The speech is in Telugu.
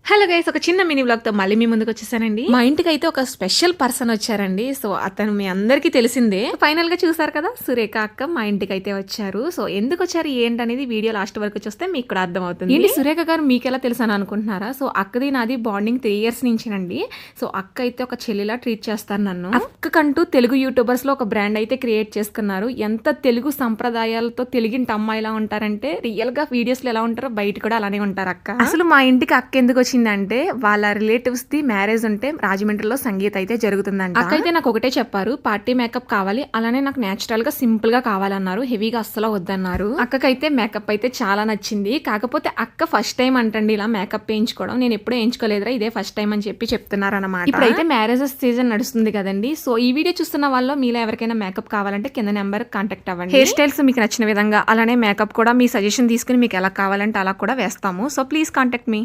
హలో గైస్, ఒక చిన్న మినీ బ్లాగ్ తో మళ్ళీ మీ ముందుకు వచ్చేసానండి. మా ఇంటికి అయితే ఒక స్పెషల్ పర్సన్ వచ్చారండి. సో అతను మీ అందరికీ తెలిసిందే. ఫైనల్ గా చూసారు కదా, సురేఖ అక్క మా ఇంటికి అయితే వచ్చారు. సో ఎందుకు వచ్చారు ఏంటనేది వీడియో లాస్ట్ వరకు చూస్తే మీకు కూడా అర్థం అవుతుంది. ఏంటి సురేఖ గారు మీకు ఎలా తెలుసు అని అనుకుంటున్నారా? సో అక్కది నాది బాండింగ్ 3 years నుంచినండి. సో అక్క అయితే ఒక చెల్లిలా ట్రీట్ చేస్తారు నన్ను. అక్కకంటూ తెలుగు యూట్యూబర్స్ లో ఒక బ్రాండ్ అయితే క్రియేట్ చేసుకున్నారు. ఎంత తెలుగు సంప్రదాయాలతో తెలుగింటి అమ్మాయిలా ఉంటారంటే రియల్ గా వీడియోస్ లో ఎలా ఉంటారో బయట కూడా అలానే ఉంటారు అక్క. అసలు మా ఇంటికి అక్క ఎందుకు వచ్చిందంటే వాళ్ళ రిలేటివ్స్ ది మ్యారేజ్ ఉంటే రాజమండ్రిలో సంగీత అయితే జరుగుతుందంట. అక్కయితే నాకు ఒకటే చెప్పారు, పార్టీ మేకప్ కావాలి, అలానే నాకు నేచురల్ గా సింపుల్ గా కావాలన్నారు. హెవీగా అస్సలు వద్దన్నారు. అక్కకైతే మేకప్ అయితే చాలా నచ్చింది. కాకపోతే అక్క ఫస్ట్ టైం అంటండి ఇలా మేకప్ వేయించుకోవడం. నేను ఎప్పుడూ వేయించుకోలేదురా, ఇదే ఫస్ట్ టైం అని చెప్పి చెప్తున్నారు అనమాట. ఇప్పుడైతే మ్యారేజెస్ సీజన్ నడుస్తుంది కదండి. సో ఈ వీడియో చూస్తున్న వాళ్ళు మీలో ఎవరికైనా మేకప్ కావాలంటే కింద నెంబర్ కాంటాక్ట్ అవ్వండి. హెయిర్ స్టైల్స్ మీకు నచ్చిన విధంగా, అలానే మేకప్ కూడా మీ సజెషన్ తీసుకుని మీకు ఎలా కావాలంటే అలా కూడా వేస్తాము. So please contact me.